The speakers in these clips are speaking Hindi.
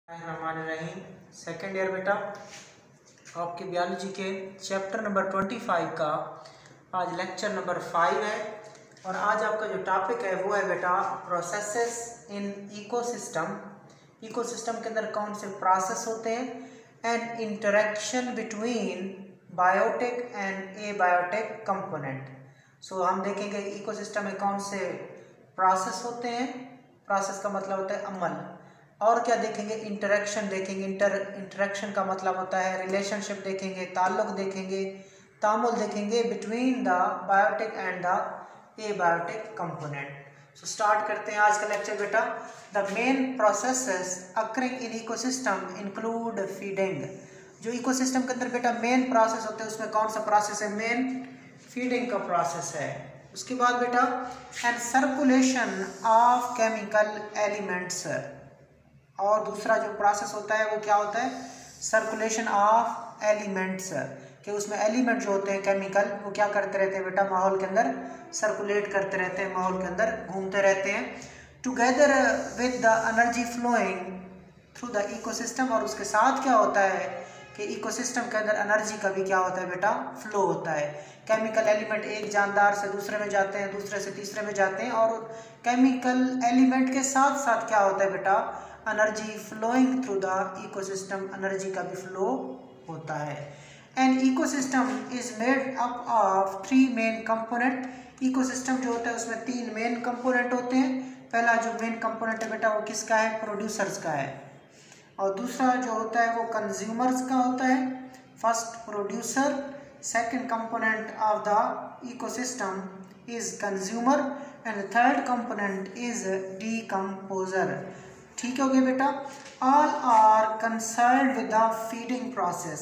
रहीम सेकेंड ईयर बेटा आपके बायोलॉजी के चैप्टर नंबर 25 का आज लेक्चर नंबर 5 है। और आज आपका जो टॉपिक है वो है बेटा प्रोसेसेस इन इकोसिस्टम। इकोसिस्टम के अंदर कौन से प्रोसेस होते हैं and interaction between biotic and abiotic component. So हम देखेंगे इकोसिस्टम में कौन से प्रोसेस होते हैं। प्रोसेस का मतलब होता है अमल। और क्या देखेंगे, इंटरेक्शन देखेंगे। इंटरेक्शन का मतलब होता है रिलेशनशिप देखेंगे, ताल्लुक देखेंगे, तामुल देखेंगे between the biotic and the abiotic component. So start करते हैं आज का लेक्चर बेटा। The main processes occurring in ecosystem include feeding. जो इकोसिस्टम के अंदर बेटा मेन प्रोसेस होते हैं उसमें कौन सा प्रोसेस है, मेन फीडिंग का प्रोसेस है। उसके बाद बेटा and circulation of chemical elements. और दूसरा जो प्रोसेस होता है वो क्या होता है, सर्कुलेशन ऑफ एलिमेंट्स, कि उसमें एलिमेंट जो होते हैं केमिकल वो क्या करते रहते हैं बेटा, माहौल के अंदर सर्कुलेट करते रहते हैं, माहौल के अंदर घूमते रहते हैं together with the energy flowing through the ecosystem. और उसके साथ क्या होता है कि इकोसिस्टम के अंदर एनर्जी का भी क्या होता है बेटा, फ्लो होता है। केमिकल एलिमेंट एक जानदार से दूसरे में जाते हैं, दूसरे से तीसरे में जाते हैं, और केमिकल एलिमेंट के साथ साथ क्या होता है बेटा, energy flowing through the ecosystem, energy का भी फ्लो होता है। And ecosystem is made up of 3 main component. Ecosystem जो होता है उसमें 3 मेन कंपोनेंट होते हैं। पहला जो मेन कंपोनेंट है बेटा वो किसका है, प्रोड्यूसर्स का है। और दूसरा जो होता है वो कंज्यूमर्स का होता है, first producer. Second component of the ecosystem is consumer and the third component is decomposer. ठीक हो गया बेटा। All are concern with the feeding process.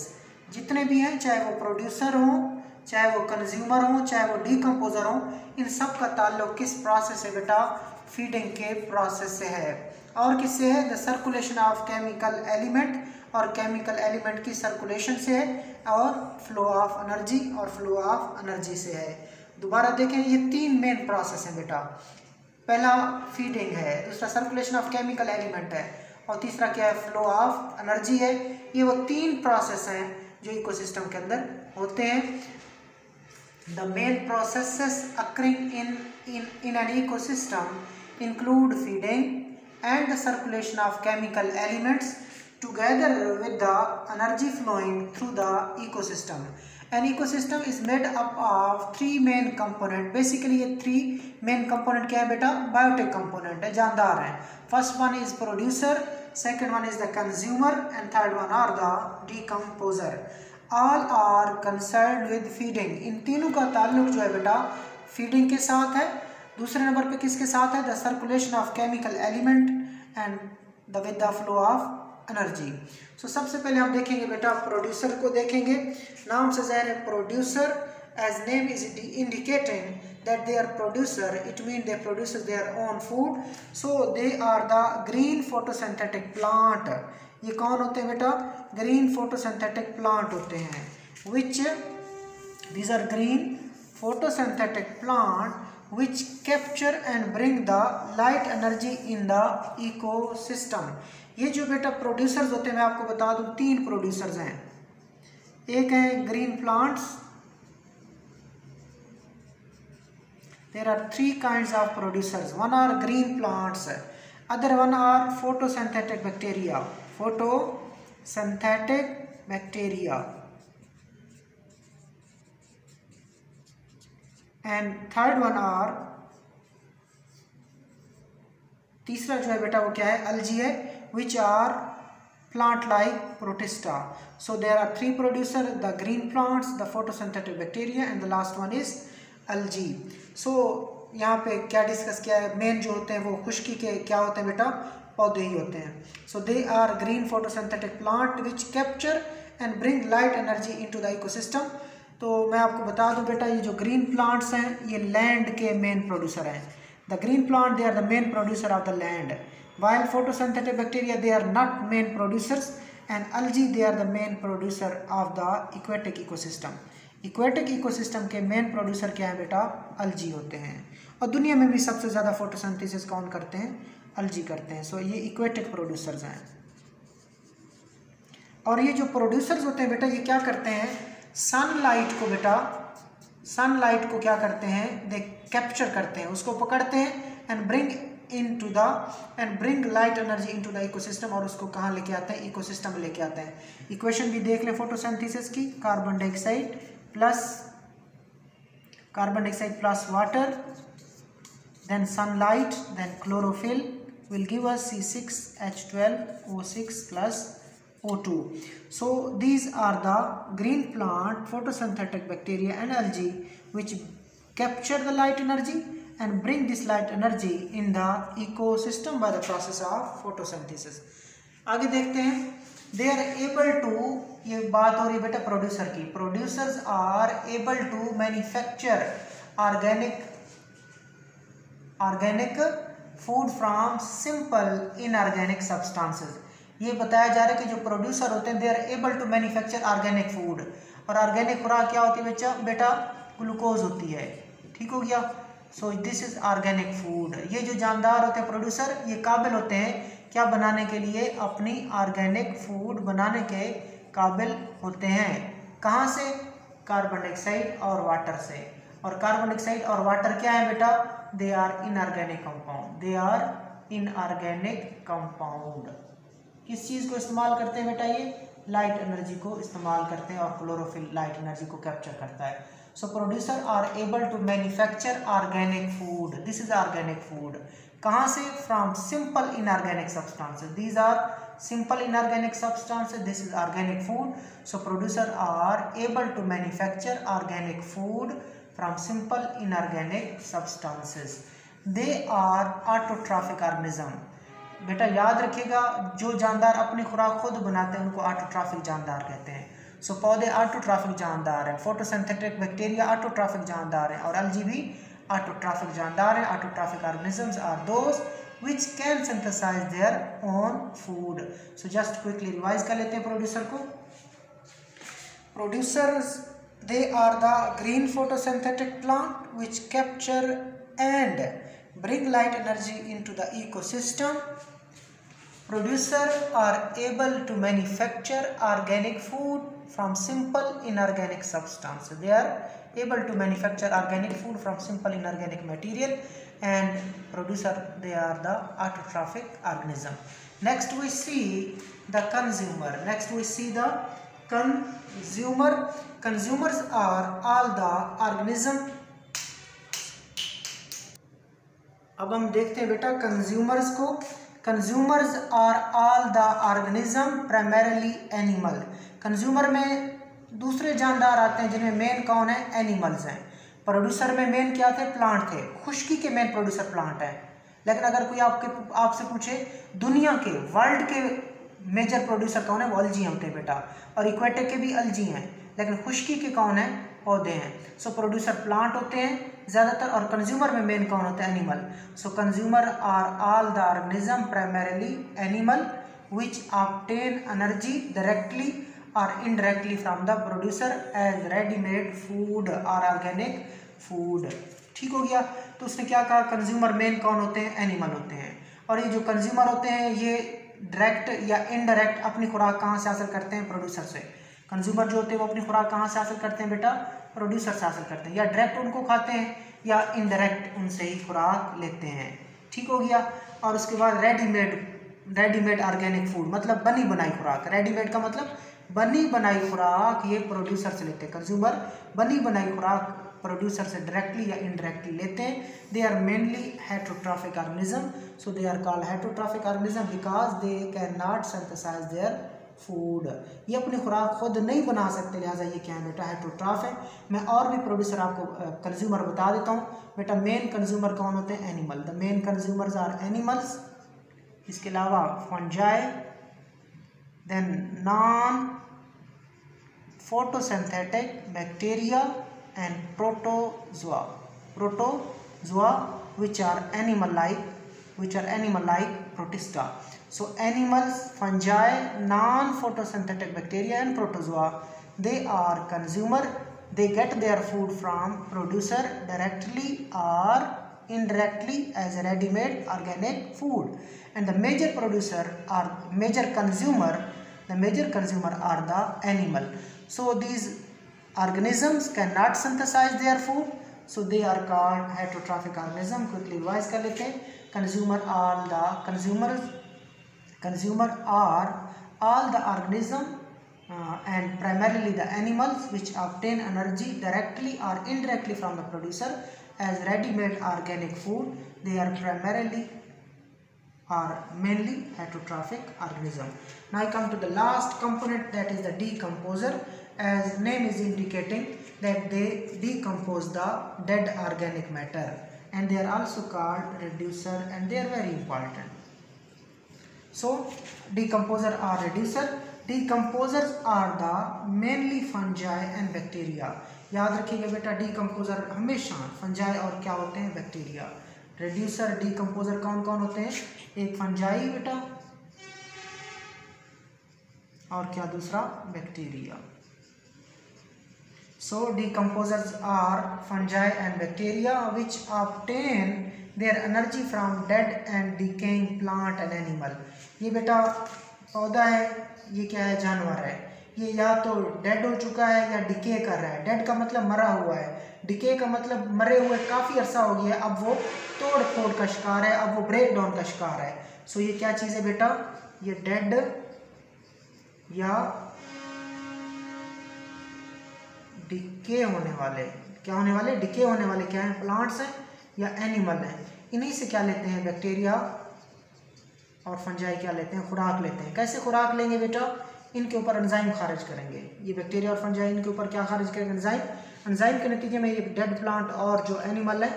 जितने भी हैं, चाहे वो प्रोड्यूसर हो, चाहे वो कंज्यूमर हो, चाहे वो डीकम्पोजर हो, इन सब का ताल्लुक किस प्रोसेस है बेटा, फीडिंग के प्रोसेस से है। और किससे है, the circulation of chemical element, और केमिकल एलिमेंट की सर्कुलेशन से है, और फ्लो ऑफ एनर्जी, और फ्लो ऑफ एनर्जी से है। दोबारा देखें, ये 3 मेन प्रोसेस हैं बेटा। पहला फीडिंग है, दूसरा सर्कुलेशन ऑफ केमिकल एलिमेंट है, और तीसरा क्या है, फ्लो ऑफ एनर्जी है। ये वो 3 प्रोसेस हैं जो इकोसिस्टम के अंदर होते हैं। The main processes occurring in an ecosystem include feeding and the circulation of chemical elements together with the energy flowing through the ecosystem. An ecosystem is made up of 3 main component। Basically ये 3 मेन कंपोनेंट क्या है बेटा, बायोटिक कंपोनेंट है, जानदार है। First one is producer, second one is the consumer, and third one are the decomposer. All are concerned with feeding. इन तीनों का ताल्लुक जो है बेटा फीडिंग के साथ है। दूसरे नंबर पे किसके साथ है, the circulation of chemical element and the with the flow of energy. So सबसे पहले हम देखेंगे बेटा प्रोड्यूसर को देखेंगे। नाम से ज़ाहिर है producer, as name is indicating that they are producer, it mean they produce their own food. So they are the green photosynthetic plant. ये कौन होते हैं बेटा, ग्रीन फोटोसिंथेटिक प्लांट होते हैं। Which these are green photosynthetic plant which capture and bring the light energy in the ecosystem. ये जो बेटा प्रोड्यूसर्स होते हैं, मैं आपको बता दूं 3 प्रोड्यूसर्स हैं। एक है green plants, there are 3 kinds of producers. One are green plants, other one are photosynthetic bacteria, photosynthetic bacteria, and third one are, तीसरा जो है बेटा वो क्या है, अलजी है, which are plant like protista. So there are 3 producers, the green plants, the photosynthetic bacteria, and the last one is algae. So यहाँ पे क्या डिस्कस किया है, मेन जो होते हैं वो खुश्की के क्या होते हैं बेटा, पौधे ही होते हैं। So they are green photosynthetic plant which capture and bring light energy into the ecosystem. तो मैं आपको बता दूं बेटा, ये जो ग्रीन प्लांट्स हैं ये लैंड के मेन प्रोड्यूसर हैं। The green plant, they are the main producer of the land, while photosynthetic bacteria, they are not main producers, and algae, they are the main producer of the aquatic ecosystem. Aquatic ecosystem के main producer क्या है बेटा, algae होते हैं। और दुनिया में भी सबसे ज़्यादा photosynthesis कौन करते हैं, algae करते हैं। सो ये aquatic producers हैं। और ये जो प्रोड्यूसर्स होते हैं बेटा, ये क्या करते हैं, सनलाइट को बेटा, सनलाइट को क्या करते हैं, दे कैप्चर करते हैं, उसको पकड़ते हैं and bring light energy into the ecosystem, और उसको कहाँ लेके आते हैं, इकोसिस्टम में लेके आते हैं। इक्वेशन भी देख ले फोटोसिंथेसिस की, carbon dioxide plus water, then sunlight, then chlorophyll will give us C6H12O6 plus O2. So these are the green plant photosynthetic bacteria and algae which capture the light energy and bring this light energy in the ecosystem by the process of photosynthesis. आगे देखते हैं, they are able to, ये बात हो रही है बेटा प्रोड्यूसर की, producers are able to manufacture organic food from simple inorganic substances. ये बताया जा रहा है कि जो प्रोड्यूसर होते हैं, they are able to manufacture organic food, और ऑर्गेनिक खुराक क्या होती है बेटा, ग्लूकोज होती है, ठीक हो गया। So this is organic food. ये जो जानदार होते हैं प्रोड्यूसर, ये काबिल होते हैं क्या बनाने के लिए, अपनी ऑर्गेनिक फूड बनाने के काबिल होते हैं। कहाँ से, कार्बन डाइऑक्साइड और वाटर से। और कार्बन डाइऑक्साइड और वाटर क्या है बेटा, they are inorganic compound, they are inorganic compound. किस चीज़ को इस्तेमाल करते हैं बेटा, ये लाइट एनर्जी को इस्तेमाल करते हैं, और क्लोरोफिल लाइट एनर्जी को कैप्चर करता है। So producer are able to manufacture organic food, this is organic food. कहाँ से, from simple inorganic substances, these are simple inorganic substances, this is organic food. So producer are able to manufacture organic food from simple inorganic substances. They are autotrophic organism. बेटा याद रखिएगा, जो जानदार अपनी खुराक खुद बनाते हैं उनको ऑटोट्रॉफिक जानदार कहते हैं। सो पौधे ऑटोट्रॉफिक जानदार हैं, फोटोसिंथेटिक बैक्टीरिया ऑटोट्रॉफिक जानदार हैं, और अलजी भी ऑटोट्रॉफिक जानदार हैं। Autotrophic organisms are those which can synthesize their own food. So just quickly revise कर लेते हैं प्रोड्यूसर को। Producers, they are the green photosynthetic plant which capture and bring light energy into the ecosystem. Producers are able to manufacture organic food from simple inorganic substances. They are able to manufacture organic food from simple inorganic material, and producer, they are the autotrophic organism. Next we see the consumer. Consumers are all the organism. अब हम देखते हैं बेटा कंज्यूमर्स को। Consumers are all the organism primarily animal. Consumer में दूसरे जानदार आते हैं जिनमें मेन कौन है, एनिमल्स हैं। प्रोड्यूसर में मेन क्या थे, प्लांट थे। खुश्की के मेन प्रोड्यूसर प्लांट है, लेकिन अगर कोई आपसे पूछे दुनिया के, वर्ल्ड के मेजर प्रोड्यूसर कौन है, वो अल्जियम थे बेटा, और इक्वेटिक के भी अल्जी हैं, लेकिन खुश्की के कौन है, पौधे हैं। सो प्रोड्यूसर प्लांट होते हैं ज़्यादातर, और कंज्यूमर में मेन कौन होता है, animal. So consumer are all the organism primarily animal which obtain energy directly or indirectly from the producer as ready-made food or organic food। ठीक हो गया। तो उसने क्या कहा, कंज्यूमर मेन कौन होते हैं, एनिमल होते हैं। और ये जो कंज्यूमर होते हैं ये डायरेक्ट या इनडायरेक्ट अपनी खुराक कहाँ से हासिल करते हैं, प्रोड्यूसर से। कंज्यूमर जो होते हैं वो अपनी खुराक कहाँ से हासिल करते हैं बेटा, प्रोड्यूसर से हासिल करते हैं, या डायरेक्ट उनको खाते हैं या इनडायरेक्ट उनसे ही खुराक लेते हैं। ठीक हो गया। और उसके बाद रेडीमेड ऑर्गेनिक फूड, मतलब बनी बनाई खुराक। रेडीमेड का मतलब बनी बनाई खुराक ये प्रोड्यूसर से लेते हैं। कंज्यूमर बनी बनाई खुराक प्रोड्यूसर से डायरेक्टली या इनडायरेक्टली लेते हैं। They are mainly heterotrophic organism, so they are called heterotrophic organism because they can not synthesize their food. ये अपनी खुराक खुद नहीं बना सकते, लिहाजा ये क्या है बेटा, हेटरोट्रॉफ है। मैं और भी प्रोड्यूसर आपको कंज्यूमर बता देता हूँ बेटा। मेन कंज्यूमर कौन होते हैं, animal. The main consumers are animals. इसके अलावा fungi, then non-photosynthetic bacteria and protozoa which are animal like protista. So animals, fungi, non-photosynthetic bacteria and protozoa, they are consumer. They get their food from producer directly or indirectly as a ready-made organic food, and the major producer or major consumer The major consumer are the animal. So these organisms cannot synthesize their food, so they are called heterotrophic organism. Quickly revise कर लेते हैं. Consumer are all the organism and primarily the animals which obtain energy directly or indirectly from the producer as ready-made organic food. They are primarily or mainly heterotrophic organism. Now I come to the last component, that is the decomposer. As name is indicating that they decompose the dead organic matter, and they are also called reducer, and they are very important. So decomposer or reducer. Decomposers are the mainly fungi and bacteria. याद रखिएगा बेटा, decomposer हमेशा fungi और क्या होते हैं, बैक्टीरिया. रेड्यूसर decomposer कौन कौन होते हैं, एक फंजाई बेटा और क्या दूसरा, bacteria. So decomposers are fungi and bacteria which obtain their energy from dead and decaying plant and animal. ये बेटा पौधा है, ये क्या है, जानवर है. ये या तो डेड हो चुका है या डिके कर रहा है. डेड का मतलब मरा हुआ है, डिके का मतलब मरे हुए काफ़ी अरसा हो गया, अब वो तोड़ फोड़ का शिकार है, अब वो ब्रेक डाउन का शिकार है. सो ये क्या चीज़ है बेटा, ये डेड या डिके होने वाले, क्या होने वाले, डिके होने वाले क्या हैं, प्लांट्स हैं या एनिमल हैं. इन्हीं से क्या लेते हैं, बैक्टीरिया और फंजाई क्या लेते हैं, खुराक लेते हैं. कैसे खुराक लेंगे बेटा, इनके ऊपर एंजाइम खारिज करेंगे. ये बैक्टीरिया और फंजाई इनके ऊपर क्या खारिज करेंगे, एंजाइम. एंजाइम के नतीजे में ये डेड प्लांट और जो एनिमल है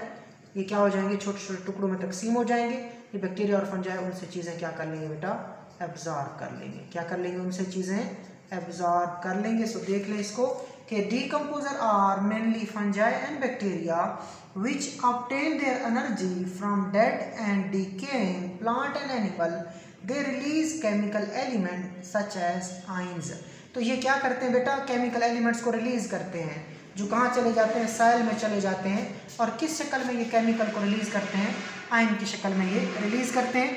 ये क्या हो जाएंगे, छोटे छोटे टुकड़ों में तकसीम हो जाएंगे. ये बैक्टीरिया और फंजाई उनसे चीज़ें क्या कर लेंगे बेटा, एब्जॉर्ब कर लेंगे. क्या कर लेंगे, उनसे चीज़ें एब्जॉर्ब कर लेंगे. सो देख लें इसको कि decomposer are mainly fungi and bacteria which obtain their energy from dead and decaying plant and animal. They release chemical elements such as ions. तो ये क्या करते हैं बेटा, केमिकल एलिमेंट्स को रिलीज करते हैं, जो कहाँ चले जाते हैं, सेल में चले जाते हैं. और किस शक्ल में ये केमिकल को रिलीज करते हैं, आयन की शक्ल में ये रिलीज करते हैं.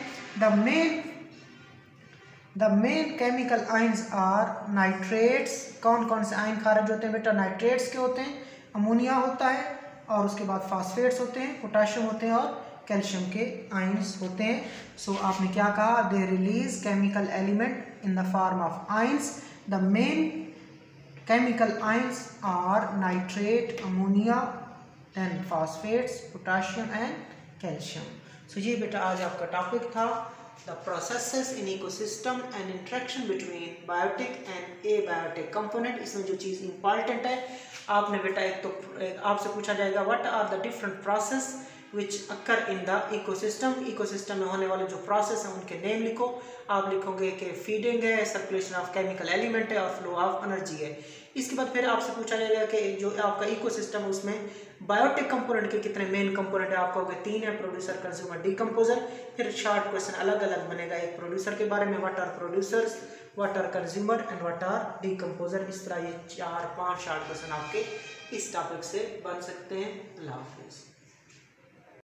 The main chemical ions are nitrates. कौन कौन से आयन खारिज होते हैं बेटा, नाइट्रेट्स के होते हैं, अमोनिया होता है, और उसके बाद फास्फेट्स होते हैं, पोटाशियम होते हैं और कैल्शियम के आयन्स होते हैं. सो आपने क्या कहा, they release chemical element in the form of ions. The main chemical ions are nitrate, ammonia, then phosphates, potassium and calcium. So ये बेटा आज आपका टॉपिक था, the processes in ecosystem and interaction between biotic and abiotic component. इसमें जो चीज़ इम्पॉर्टेंट है, आपने बेटा एक तो आपसे पूछा जाएगा what are the different process which occur in the ecosystem. Ecosystem में होने वाले जो प्रोसेस हैं उनके नेम लिखो. आप लिखोगे कि फीडिंग है, सर्कुलेशन ऑफ केमिकल एलिमेंट है और फ्लो ऑफ एनर्जी है. इसके बाद फिर आपसे पूछा जाएगा कि जो आपका इकोसिस्टम है उसमें बायोटिक कंपोनेंट के कितने मेन कंपोनेंट है. आप कहोगे 3 है, प्रोड्यूसर, कंज्यूमर, डिकम्पोजर. फिर शॉर्ट क्वेश्चन अलग अलग बनेगा, एक प्रोड्यूसर के बारे में, what are producers, what are consumer and what are decomposer. इस तरह ये 4-5 शॉर्ट क्वेश्चन आपके इस टॉपिक से बन सकते हैं. अल्लाह हाफिज़.